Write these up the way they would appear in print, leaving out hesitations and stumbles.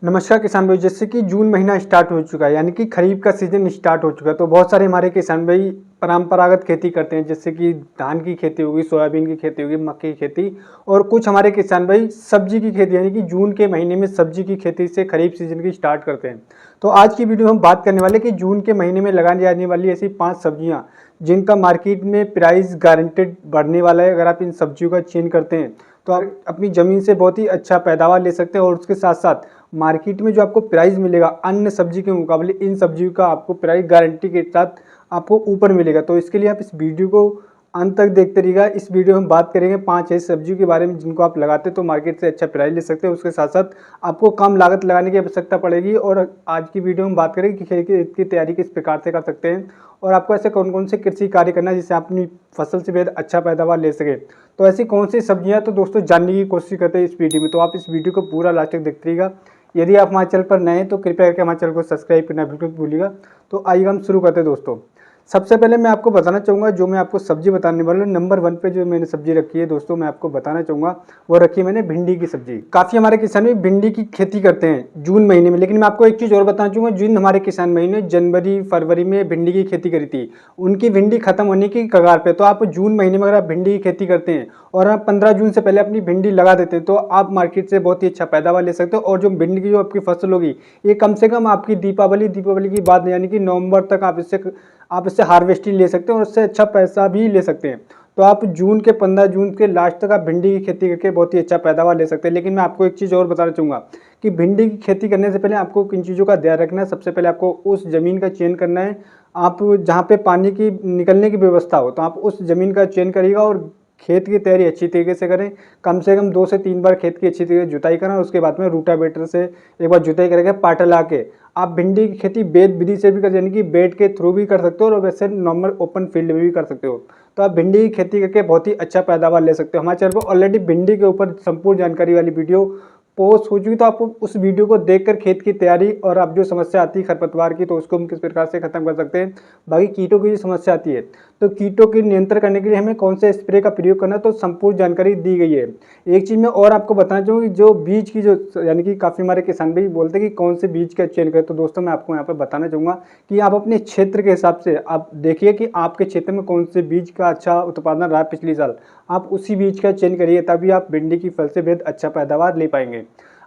नमस्कार किसान भाई। जैसे कि जून महीना स्टार्ट हो चुका है, यानी कि खरीफ का सीजन स्टार्ट हो चुका है। तो बहुत सारे हमारे किसान भाई परंपरागत खेती करते हैं, जैसे कि धान की खेती होगी, सोयाबीन की खेती होगी, मक्के की खेती। और कुछ हमारे किसान भाई सब्जी की खेती, यानी कि जून के महीने में सब्जी की खेती से खरीफ सीजन की स्टार्ट करते हैं। तो आज की वीडियो में हम बात करने वाले कि जून के महीने में लगाई जाने वाली ऐसी 5 सब्जियाँ जिनका मार्केट में प्राइस गारंटेड बढ़ने वाला है। अगर आप इन सब्जियों का चयन करते हैं तो आप अपनी ज़मीन से बहुत ही अच्छा पैदावार ले सकते हैं, और उसके साथ साथ मार्केट में जो आपको प्राइस मिलेगा अन्य सब्जी के मुकाबले इन सब्जियों का आपको प्राइस गारंटी के साथ आपको ऊपर मिलेगा। तो इसके लिए आप इस वीडियो को अंत तक देखते रहिएगा। इस वीडियो में हम बात करेंगे 5 ऐसी सब्जियों के बारे में जिनको आप लगाते तो मार्केट से अच्छा प्राइस ले सकते हैं। उसके साथ साथ आपको कम लागत लगाने की आवश्यकता पड़ेगी। और आज की वीडियो में बात करेंगे कि खेत की तैयारी किस प्रकार से कर सकते हैं और आपको ऐसे कौन कौन से कृषि कार्य करना है जिससे आप अपनी फसल से बेहद अच्छा पैदावार ले सके। तो ऐसी कौन सी सब्जियां तो दोस्तों जानने की कोशिश करते हैं इस वीडियो में। तो आप इस वीडियो को पूरा लास्ट तक देखते रहिएगा। यदि आप हमारे चैनल पर नए हैं तो कृपया करके हमारे चैनल को सब्सक्राइब करना बिल्कुल भूलिएगा। तो आइए हम शुरू करते हैं दोस्तों। सबसे पहले मैं आपको बताना चाहूँगा, जो मैं आपको सब्जी बताने वाला हूँ, नंबर 1 पे जो मैंने सब्जी रखी है दोस्तों, मैं आपको बताना चाहूँगा वो रखी है मैंने भिंडी की सब्जी। काफ़ी हमारे किसान भी भिंडी की खेती करते हैं जून महीने में, लेकिन मैं आपको एक चीज़ और बताना चाहूँगा। जिन हमारे किसान भाई ने जनवरी फरवरी में भिंडी की खेती करी थी, उनकी भिंडी खत्म होने की कगार पे। तो आप जून महीने में अगर आप भिंडी की खेती करते हैं और आप 15 जून से पहले अपनी भिंडी लगा देते हैं तो आप मार्केट से बहुत ही अच्छा पैदावार ले सकते हो। और जो भिंडी की जो आपकी फसल होगी ये कम से कम आपकी दीपावली की बाद यानी कि नवंबर तक आप इससे हार्वेस्टिंग ले सकते हैं और उससे अच्छा पैसा भी ले सकते हैं। तो आप जून के 15 जून के लास्ट तक आप भिंडी की खेती करके बहुत ही अच्छा पैदावार ले सकते हैं। लेकिन मैं आपको एक चीज़ और बताना चाहूँगा कि भिंडी की खेती करने से पहले आपको किन चीज़ों का ध्यान रखना है। सबसे पहले आपको उस ज़मीन का चयन करना है, आप जहाँ पे पानी की निकलने की व्यवस्था हो तो आप उस ज़मीन का चयन करिएगा और खेत की तैयारी अच्छी तरीके से करें। कम से कम 2 से 3 बार खेत की अच्छी तरीके से जुताई करें। उसके बाद में रूटावेटर से एक बार जुताई करके पाटा ला के आप भिंडी की खेती बेड विधि से भी कर, यानी कि बेड के थ्रू भी कर सकते हो और वैसे नॉर्मल ओपन फील्ड में भी कर सकते हो। तो आप भिंडी की खेती करके बहुत ही अच्छा पैदावार ले सकते हो। हमारे चैनल पर ऑलरेडी भिंडी के ऊपर संपूर्ण जानकारी वाली वीडियो पोस्ट हो चुकी, तो आप उस वीडियो को देखकर खेत की तैयारी और आप जो समस्या आती है खरपतवार की तो उसको हम किस प्रकार से खत्म कर सकते हैं। बाकी कीटों की जो समस्या आती है तो कीटों की नियंत्रण करने के लिए हमें कौन से स्प्रे का प्रयोग करना है तो संपूर्ण जानकारी दी गई है। एक चीज़ मैं और आपको बताना चाहूँगी, जो बीज की जो यानी कि काफ़ी हमारे किसान भी बोलते हैं कि कौन से बीज का चयन करें। तो दोस्तों मैं आपको यहाँ पर बताना चाहूँगा कि आप अपने क्षेत्र के हिसाब से आप देखिए कि आपके क्षेत्र में कौन से बीज का अच्छा उत्पादन रहा पिछले साल, आप उसी बीज का चयन करिए, तभी आप भिंडी की फसल से बेहद अच्छा पैदावार ले पाएंगे।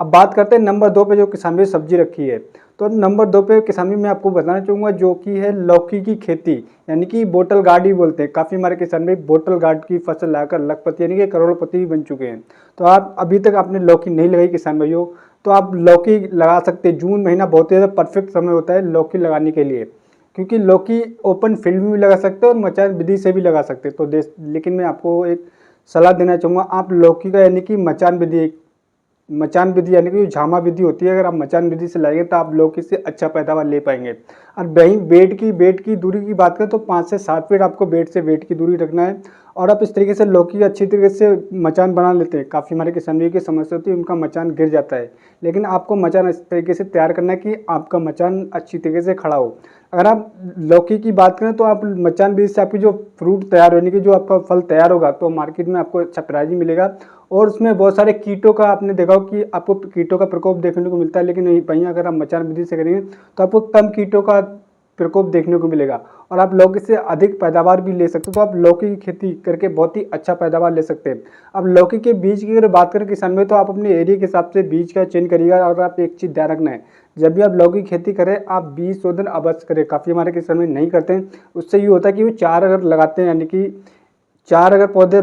अब बात करते हैं नंबर 2 पे जो किसान भी सब्जी रखी है। तो नंबर 2 पे किसान भी मैं आपको बताना चाहूँगा जो कि है लौकी की खेती, यानी कि बोतल गार्ड ही बोलते हैं। काफ़ी हमारे किसान भी बोतल गार्ड की फसल लाकर लखपति यानी कि करोड़पति भी बन चुके हैं। तो आप अभी तक आपने लौकी नहीं लगाई किसान भाइयों तो आप लौकी लगा सकते हैं। जून महीना बहुत ही ज़्यादा परफेक्ट समय होता है लौकी लगाने के लिए, क्योंकि लौकी ओपन फील्ड में भी लगा सकते हैं और मचान विधि से भी लगा सकते हैं। लेकिन मैं आपको एक सलाह देना चाहूँगा, आप लौकी का यानी कि मचान विधि यानी कि झामा विधि होती है, अगर आप मचान विधि से लगाएंगे तो आप लौकी से अच्छा पैदावार ले पाएंगे। और वहीं बेड की दूरी की बात करें तो 5 से 7 फीट आपको बेड से वेट की दूरी रखना है। और आप इस तरीके से लौकी अच्छी तरीके से मचान बना लेते हैं। काफ़ी हमारे किसानों की समस्या होती है उनका मचान गिर जाता है, लेकिन आपको मचान इस तरीके से तैयार करना है कि आपका मचान अच्छी तरीके से खड़ा हो। अगर आप लौकी की बात करें तो आप मचान बीज से आपकी जो फ्रूट तैयार होने की जो आपका फल तैयार होगा तो मार्केट में आपको अच्छा प्राइस भी मिलेगा। और उसमें बहुत सारे कीटों का आपने देखा हो कि आपको कीटों का प्रकोप देखने को मिलता है, लेकिन वहीं अगर आप मचान विधि से करेंगे तो आपको कम कीटों का प्रकोप देखने को मिलेगा और आप लौकी से अधिक पैदावार भी ले सकते हो। तो आप लौकी की खेती करके बहुत ही अच्छा पैदावार ले सकते हैं। अब लौकी के बीज की अगर बात करें किसान में तो आप अपने एरिया के हिसाब से बीज का चयन करिएगा। और आप एक चीज़ ध्यान रखना है, जब भी आप लौकी की खेती करें आप बीज शोधन अवश्य करें। काफ़ी हमारे किसान में नहीं करते हैं, उससे ये होता है कि वो 4 अगर लगाते हैं यानी कि 4 अगर पौधे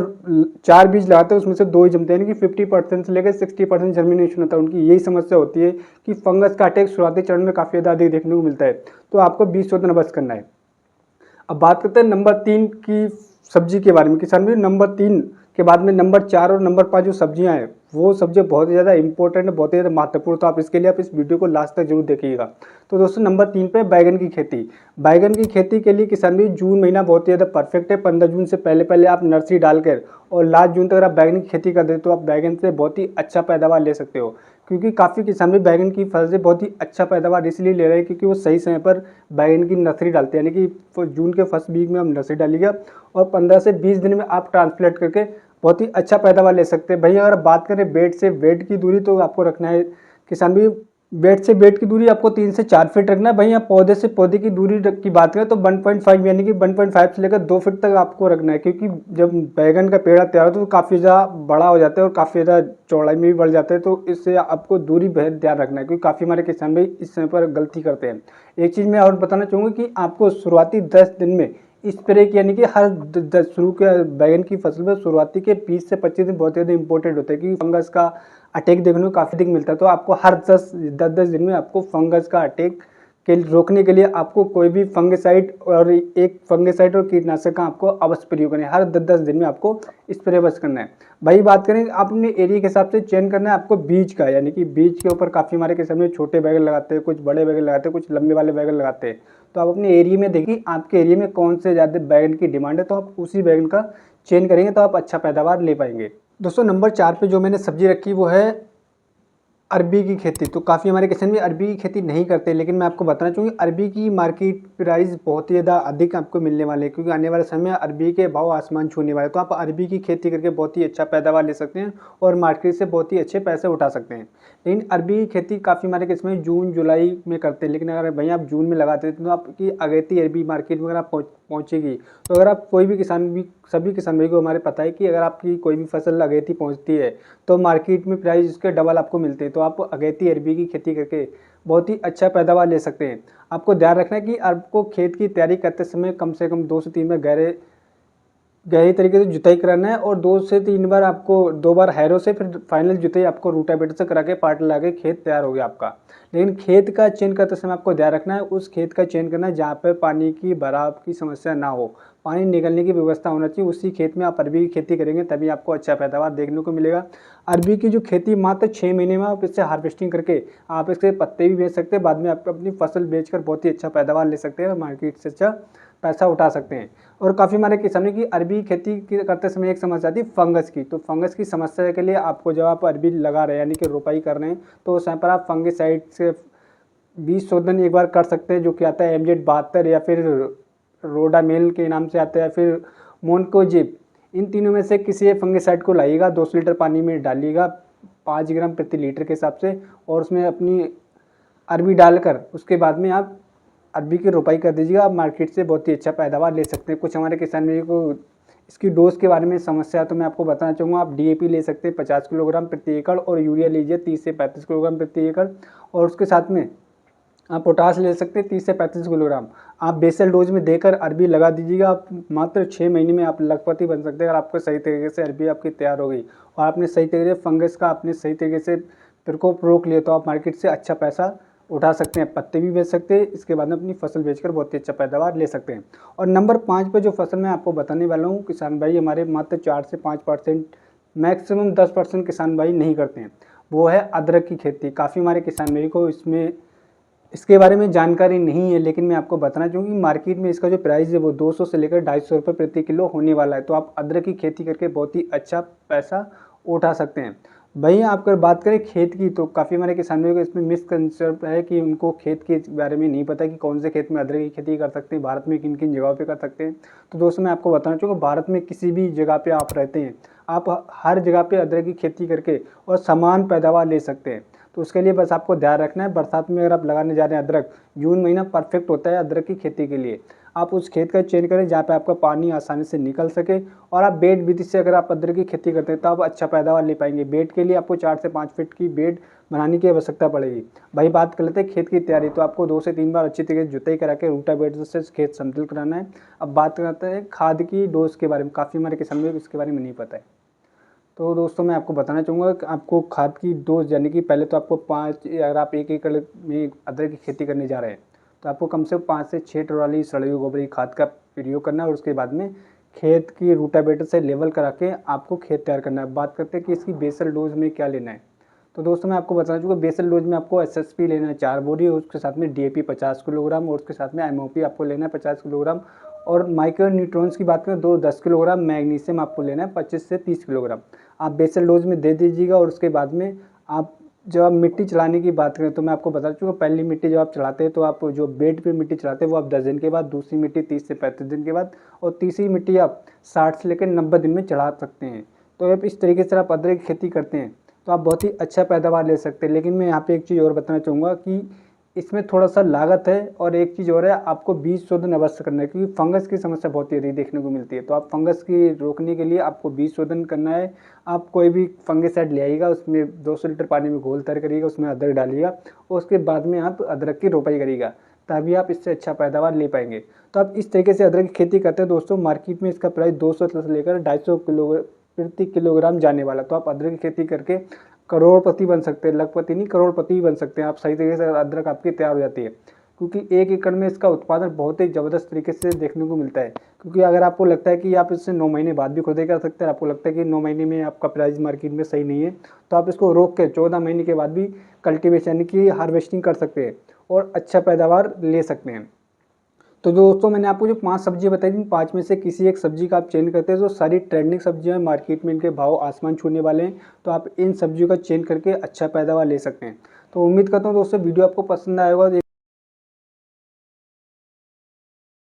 4 बीज लगाते हैं उसमें से 2 ही जमते हैं, यानी कि 50% से लेकर 60% जर्मिनेशन होता है। उनकी यही समस्या होती है कि फंगस का अटैक शुरुआती चरण में काफ़ी ज़्यादा अधिक देखने को मिलता है। तो आपको बीज शोधन अवश्य करना है। अब बात करते हैं नंबर 3 की सब्जी के बारे में। किसान भी नंबर 3 के बाद में नंबर 4 और नंबर 5 जो सब्जियां हैं वो सब्जियां बहुत ही ज़्यादा इंपॉर्टेंट है, बहुत ही ज़्यादा महत्वपूर्ण। तो आप इसके लिए आप इस वीडियो को लास्ट तक जरूर देखिएगा। तो दोस्तों नंबर 3 पे बैगन की खेती। बैगन की खेती के लिए किसान भी जून महीना बहुत ही ज़्यादा परफेक्ट है। 15 जून से पहले पहले आप नर्सरी डालकर और लास्ट जून तक अगर आप बैगन की खेती कर दें तो आप बैगन से बहुत ही अच्छा पैदावार ले सकते हो। क्योंकि काफ़ी किसान भी बैगन की फसल से बहुत ही अच्छा पैदावार इसलिए ले रहे हैं क्योंकि वो सही समय पर बैगन की नर्सरी डालते हैं, यानी कि जून के फर्स्ट वीक में हम नर्सरी डालिएगा और 15 से 20 दिन में आप ट्रांसप्लांट करके बहुत ही अच्छा पैदावार ले सकते हैं। भैया अगर बात करें बेड से वेट की दूरी तो आपको रखना है किसान भी बेड से बेड की दूरी आपको 3 से 4 फीट रखना है। वहीं आप पौधे से पौधे की दूरी की बात करें तो 1.5 यानी कि 1.5 से लेकर 2 फीट तक आपको रखना है, क्योंकि जब बैगन का पेड़ तैयार होता है तो काफ़ी ज़्यादा बड़ा हो जाता है और काफ़ी ज़्यादा चौड़ाई में भी बढ़ जाता है, तो इससे आपको दूरी बेहद ध्यान रखना है, क्योंकि काफ़ी हमारे किसान भाई इस समय पर गलती करते हैं। एक चीज़ मैं और बताना चाहूँगा कि आपको शुरुआती 10 दिन में स्प्रे की, यानी कि हर शुरू के बैगन की फसल में शुरुआती के 20 से 25 दिन बहुत ज़्यादा इंपॉर्टेंट होते हैं, क्योंकि फंगस का अटैक देखने को काफ़ी अधिक मिलता है। तो आपको हर 10-10 दिन में आपको फंगस का अटैक के रोकने के लिए आपको कोई भी फंगिसाइड और एक फंगिसाइड और कीटनाशक का आपको अवश्य प्रयोग करना है। हर 10-10 दिन में आपको स्प्रे अवश्य करना है। भाई बात करें अपने एरिया के हिसाब से चयन करना है आपको बीज का, यानी कि बीज के ऊपर काफ़ी हमारे किसान में छोटे बैगन लगाते हैं, कुछ बड़े बैगन लगाते हैं, कुछ लंबे वाले बैगन लगाते हैं। तो आप अपने एरिया में देखिए आपके एरिया में कौन से ज़्यादा बैगन की डिमांड है, तो आप उसी बैगन का चयन करेंगे तो आप अच्छा पैदावार ले पाएंगे। दोस्तों नंबर 4 पे जो मैंने सब्जी रखी वो है अरबी की खेती। तो काफ़ी हमारे किसान भी अरबी की खेती नहीं करते, लेकिन मैं आपको बताना चाहूँगी अरबी की मार्केट प्राइस बहुत ही ज़्यादा अधिक आपको मिलने वाले हैं, क्योंकि आने वाले समय में अरबी के भाव आसमान छूने वाले हैं। तो आप अरबी की खेती करके बहुत ही अच्छा पैदावार ले सकते हैं और मार्केट से बहुत ही अच्छे पैसे उठा सकते हैं। लेकिन अरबी की खेती काफ़ी हमारे किसान में जून जुलाई में करते हैं, लेकिन अगर भैया आप जून में लगाते हैं तो आपकी अगेती अरबी मार्केट में अगर आप पहुँचेगी, तो अगर आप कोई भी किसान भी सभी किसान भाई को हमारे पता है कि अगर आपकी कोई भी फसल अगेती पहुँचती है तो मार्केट में प्राइस इसके डबल आपको मिलते हैं। तो आप अगेती अरबी की खेती करके बहुत ही अच्छा पैदावार ले सकते हैं। आपको ध्यान रखना है कि आपको खेत की तैयारी करते समय कम से कम 2 से 3 बार गहरी तरीके से जुताई कराना है और 2 से 3 बार आपको 2 बार हैरो से फिर फाइनल जुताई आपको रूटावेटर से करा के पार्ट लगा के खेत तैयार हो गया आपका। लेकिन खेत का चयन करते समय आपको ध्यान रखना है उस खेत का चयन करना है जहाँ पर पानी की भराव की समस्या ना हो, पानी निकलने की व्यवस्था होना चाहिए। उसी खेत में आप अरबी की खेती करेंगे तभी आपको अच्छा पैदावार देखने को मिलेगा। अरबी की जो खेती मात्र 6 महीने में आप इससे हार्वेस्टिंग करके आप इसके पत्ते भी बेच सकते हैं, बाद में आप अपनी फसल बेचकर बहुत ही अच्छा पैदावार ले सकते हैं और मार्केट से अच्छा पैसा उठा सकते हैं। और काफ़ी हमारे किसानों की अरबी खेती करते समय एक समस्या आती है फंगस की। तो फंगस की समस्या के लिए आपको जब आप अरबी लगा रहे हैं यानी कि रोपाई कर रहे हैं तो उस समय पर आप फंगिसाइड से बीज शोधन एक बार कर सकते हैं, जो कि आता है MZ72 या फिर रोडामेल के नाम से आता है या फिर मोनकोजिब। इन तीनों में से किसी एक फंगिसाइड को लाइएगा, 200 लीटर पानी में डालिएगा 5 ग्राम प्रति लीटर के हिसाब से, और उसमें अपनी अरबी डालकर उसके बाद में आप अरबी की रोपाई कर दीजिएगा। आप मार्केट से बहुत ही अच्छा पैदावार ले सकते हैं। कुछ हमारे किसान भाई को इसकी डोज के बारे में समस्या है तो मैं आपको बताना चाहूँगा आप DAP ले सकते हैं 50 किलोग्राम प्रति एकड़ और यूरिया लीजिए 30 से 35 किलोग्राम प्रति एकड़, और उसके साथ में आप पोटास ले सकते हैं 30 से 35 किलोग्राम। आप बेसल डोज में देकर अरबी लगा दीजिएगा। आप मात्र 6 महीने में आप लखपति बन सकते हैं अगर आपको सही तरीके से अरबी आपकी तैयार हो गई और आपने सही तरीके से फंगस का आपने सही तरीके से प्रकोप रोक लिया, तो आप मार्केट से अच्छा पैसा उठा सकते हैं, पत्ते भी बेच सकते हैं, इसके बाद में अपनी फसल बेचकर बहुत ही अच्छा पैदावार ले सकते हैं। और नंबर 5 पे जो फसल मैं आपको बताने वाला हूँ, किसान भाई हमारे मात्र 4 से 5% मैक्सिमम 10% किसान भाई नहीं करते हैं, वो है अदरक की खेती। काफ़ी हमारे किसान भाई को इसके बारे में जानकारी नहीं है, लेकिन मैं आपको बताना चाहूँगी मार्केट में इसका जो प्राइस है वो 200 से लेकर 250 रुपये प्रति किलो होने वाला है। तो आप अदरक की खेती करके बहुत ही अच्छा पैसा उठा सकते हैं। वहीं आप अगर बात करें खेत की, तो काफ़ी हमारे किसानों को इसमें मिसकंसेप्ट है कि उनको खेत के बारे में नहीं पता कि कौन से खेत में अदरक की खेती कर सकते हैं, भारत में किन किन जगहों पे कर सकते हैं। तो दोस्तों मैं आपको बताना चाहूँगा भारत में किसी भी जगह पे आप रहते हैं, आप हर जगह पे अदरक की खेती करके और समान पैदावार ले सकते हैं। तो उसके लिए बस आपको ध्यान रखना है, बरसात में अगर आप लगाने जा रहे हैं अदरक, जून महीना परफेक्ट होता है अदरक की खेती के लिए। आप उस खेत का चयन करें जहाँ पे आपका पानी आसानी से निकल सके, और आप बेड विधि से अगर आप अदरक की खेती करते हैं तो आप अच्छा पैदावार ले पाएंगे। बेड के लिए आपको 4 से 5 फीट की बेड बनाने की आवश्यकता पड़ेगी। भाई बात कर लेते हैं खेत की तैयारी, तो आपको 2 से 3 बार अच्छी तरीके से जुताई करा के रूटावेटर से खेत समतल कराना है। अब बात करते हैं खाद की डोज के बारे में, काफ़ी हमारे किसान को इसके बारे में नहीं पता है। तो दोस्तों मैं आपको बताना चाहूँगा कि आपको खाद की डोज, यानी कि पहले तो आपको 5, अगर आप 1 एकड़ में अदरक की खेती करने जा रहे हैं तो आपको कम से कम 5 से 6 ट्रॉली सड़ी हुई गोबरी खाद का प्रयोग करना है, और उसके बाद में खेत की रूटावेटर से लेवल करा के आपको खेत तैयार करना है। बात करते हैं कि इसकी बेसल डोज में क्या लेना है। तो दोस्तों मैं आपको बताना चाहूँगा बेसल डोज में आपको SSP लेना है 4 बोरी, और उसके साथ में DAP 50 किलोग्राम, और उसके साथ में MOP आपको लेना है 50 किलोग्राम, और माइक्रो न्यूट्रॉन्स की बात करें तो 10 किलोग्राम, मैग्नीशियम आपको लेना है 25 से 30 किलोग्राम। आप बेसल डोज में दे दीजिएगा, और उसके बाद में आप जब आप मिट्टी चढ़ाने की बात करें तो मैं आपको बता चुका पहली मिट्टी जब आप चढ़ाते हैं तो आप जो बेड पे मिट्टी चढ़ाते हैं वो आप 10 दिन के बाद, दूसरी मिट्टी 30 से 35 दिन के बाद, और तीसरी मिट्टी आप 60 से लेकर 90 दिन में चढ़ा सकते हैं। तो अब इस तरीके से आप अदरक की खेती करते हैं तो आप बहुत ही अच्छा पैदावार ले सकते हैं। लेकिन मैं यहाँ पे एक चीज़ और बताना चाहूँगा कि इसमें थोड़ा सा लागत है, और एक चीज़ और है, आपको बीज शोधन अवश्य करना है, क्योंकि फंगस की समस्या बहुत ही देखने को मिलती है। तो आप फंगस की रोकने के लिए आपको बीज शोधन करना है। आप कोई भी फंगिसाइड ले आइएगा, उसमें 200 लीटर पानी में घोल तैयार करिएगा, उसमें अदरक डालिएगा, और उसके बाद में आप अदरक की रोपाई करिएगा, तभी आप इससे अच्छा पैदावार ले पाएंगे। तो आप इस तरीके से अदरक की खेती करते हैं दोस्तों। मार्केट में इसका प्राइस 200 से लेकर 250 किलो प्रति किलोग्राम जाने वाला। तो आप अदरक की खेती करके करोड़पति बन सकते हैं, लखपति नहीं, करोड़पति भी बन सकते हैं आप सही तरीके से। अदरक आपकी तैयार हो जाती है, क्योंकि 1 एकड़ में इसका उत्पादन बहुत ही ज़बरदस्त तरीके से देखने को मिलता है। क्योंकि अगर आपको लगता है कि आप इससे 9 महीने बाद भी खुदाई कर सकते हैं, आपको लगता है कि 9 महीने में आपका प्राइस मार्केट में सही नहीं है, तो आप इसको रोक के 14 महीने के बाद भी कल्टीवेशन यानी कि हार्वेस्टिंग कर सकते हैं और अच्छा पैदावार ले सकते हैं। तो दोस्तों मैंने आपको जो 5 सब्जी बताई थी, 5 में से किसी एक सब्जी का आप चयन करते हैं। तो सारी ट्रेंडिंग सब्जियां हैं, मार्केट में इनके भाव आसमान छूने वाले हैं, तो आप इन सब्जियों का चयन करके अच्छा पैदावार ले सकते हैं। तो उम्मीद करता हूँ दोस्तों वीडियो आपको पसंद आएगा।